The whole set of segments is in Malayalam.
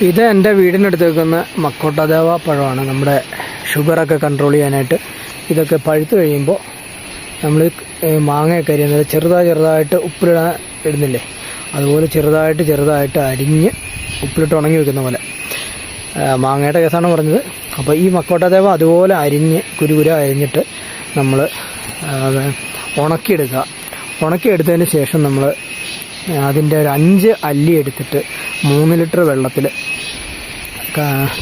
ഇത് എൻ്റെ വീടിനടുത്ത് വെക്കുന്ന മക്കോട്ടദേവ പഴമാണ്. നമ്മുടെ ഷുഗറൊക്കെ കൺട്രോൾ ചെയ്യാനായിട്ട്. ഇതൊക്കെ പഴുത്ത് കഴിയുമ്പോൾ നമ്മൾ മാങ്ങയൊക്കെ അരിയുന്നത് ചെറുതായിട്ട് ഉപ്പിലിടാൻ ഇടുന്നില്ലേ, അതുപോലെ ചെറുതായിട്ട് അരിഞ്ഞ് ഉപ്പിലിട്ട് ഉണങ്ങി വെക്കുന്ന പോലെ. മാങ്ങയുടെ കേസാണ് പറഞ്ഞത്. അപ്പോൾ ഈ മക്കോട്ടദേവ അതുപോലെ അരിഞ്ഞ് കുരുകുര അരിഞ്ഞിട്ട് നമ്മൾ ഉണക്കിയെടുത്തതിന് ശേഷം നമ്മൾ അതിൻ്റെ ഒരു 5 അല്ലി എടുത്തിട്ട് 3 ലിറ്റർ വെള്ളത്തിൽ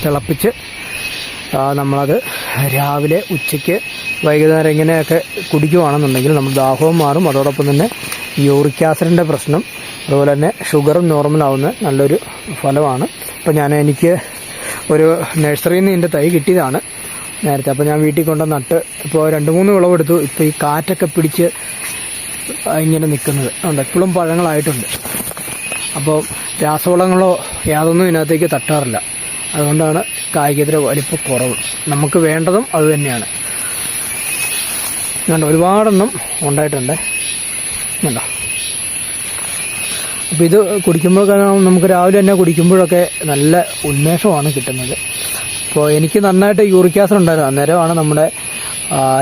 തിളപ്പിച്ച് നമ്മളത് രാവിലെ, ഉച്ചയ്ക്ക്, വൈകുന്നേരം ഇങ്ങനെയൊക്കെ കുടിക്കുകയാണെന്നുണ്ടെങ്കിൽ നമ്മൾ ദാഹവും മാറും. അതോടൊപ്പം തന്നെ യൂറിക് ആസിഡിൻ്റെ പ്രശ്നം, അതുപോലെ തന്നെ ഷുഗറും നോർമലാവുന്ന നല്ലൊരു ഫലമാണ്. അപ്പോൾ എനിക്ക് ഒരു നഴ്സറിയിൽ നിന്ന് ഇതിൻ്റെ തൈ കിട്ടിയതാണ് നേരത്തെ. അപ്പോൾ ഞാൻ വീട്ടിൽ കൊണ്ട് നട്ട് ഇപ്പോൾ 2-3 വിളവെടുത്തു. ഇപ്പോൾ ഈ കാറ്റൊക്കെ പിടിച്ച് ഇങ്ങനെ നിൽക്കുന്നത് ഉണ്ട്. എപ്പോഴും പഴങ്ങളായിട്ടുണ്ട്. അപ്പോൾ രാസവളങ്ങളോ യാതൊന്നും ഇതിനകത്തേക്ക് തട്ടാറില്ല. അതുകൊണ്ടാണ് കായ്ക്കത്ര വലിപ്പം കുറവ്. നമുക്ക് വേണ്ടതും അത് തന്നെയാണ്. ഒരുപാടൊന്നും ഉണ്ടായിട്ടുണ്ട് കണ്ടോ. അപ്പോൾ ഇത് കുടിക്കുമ്പോഴൊക്കെ നമുക്ക് രാവിലെ തന്നെ കുടിക്കുമ്പോഴൊക്കെ നല്ല ഉന്മേഷമാണ് കിട്ടുന്നത്. അപ്പോൾ എനിക്ക് നന്നായിട്ട് യൂറിക് ആസിഡ് ഉണ്ടായിരുന്നു. അന്നേരമാണ് നമ്മുടെ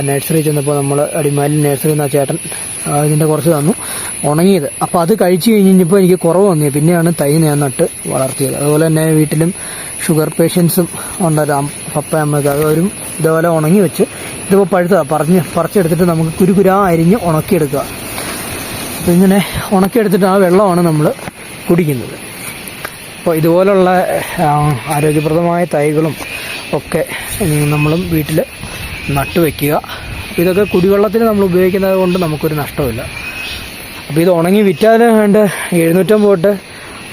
നഴ്സറി ചെന്നപ്പോൾ നമ്മൾ അടിമാലി നഴ്സറി എന്ന ചേട്ടൻ ഇതിൻ്റെ കുറച്ച് തന്നു ഉണങ്ങിയത്. അപ്പോൾ അത് കഴിച്ച് കഴിഞ്ഞപ്പോൾ എനിക്ക് കുറവ് വന്നു. പിന്നെയാണ് തൈ ഞാൻ നട്ട് വളർത്തിയത്. അതുപോലെ തന്നെ വീട്ടിലും ഷുഗർ പേഷ്യൻസും ഉണ്ടായിരുന്നു. പപ്പ അമ്മയ്ക്ക് അവരും ഇതേപോലെ ഉണങ്ങി വെച്ച് ഇതിപ്പോൾ പറിച്ചെടുത്തിട്ട് നമുക്ക് കുരുകുരാ അരിഞ്ഞ് ഉണക്കിയെടുക്കുക. അപ്പോൾ ഇങ്ങനെ ഉണക്കിയെടുത്തിട്ട് ആ വെള്ളമാണ് നമ്മൾ കുടിക്കുന്നത്. അപ്പോൾ ഇതുപോലുള്ള ആരോഗ്യപ്രദമായ തൈകളും ഒക്കെ നമ്മളും വീട്ടിൽ നട്ടുവെക്കുക. ഇതൊക്കെ കുടിവെള്ളത്തിന് നമ്മൾ ഉപയോഗിക്കുന്നത് കൊണ്ട് നമുക്കൊരു നഷ്ടമില്ല. അപ്പോൾ ഇത് ഉണങ്ങി വിറ്റാൽ വേണ്ട 750 തൊട്ട്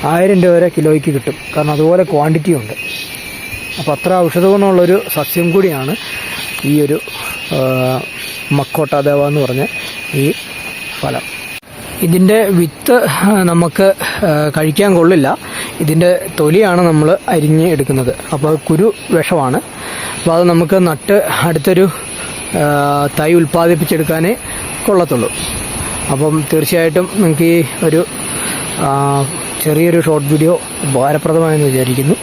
1000 രൂപ വരെ കിലോയ്ക്ക് കിട്ടും. കാരണം അതുപോലെ ക്വാണ്ടിറ്റി ഉണ്ട്. അപ്പോൾ അത്ര ഔഷധഗുണമുള്ളൊരു സസ്യം കൂടിയാണ് ഈ ഒരു മക്കോട്ടദേവ എന്ന് പറഞ്ഞ ഈ ഫലം. ഇതിൻ്റെ വിത്ത് നമുക്ക് കഴിക്കാൻ കൊള്ളില്ല. ഇതിൻ്റെ തൊലിയാണ് നമ്മൾ അരിഞ്ഞ് എടുക്കുന്നത്. അപ്പോൾ കുരു വിഷമാണ്. അപ്പോൾ അത് നമുക്ക് നട്ട് അടുത്തൊരു തൈ ഉൽപ്പാദിപ്പിച്ചെടുക്കാനേ കൊള്ളത്തുള്ളൂ. അപ്പം തീർച്ചയായിട്ടും നിങ്ങൾക്ക് ഈ ഒരു ചെറിയൊരു ഷോർട്ട് വീഡിയോ ഉപകാരപ്രദമായെന്ന് വിചാരിക്കുന്നു.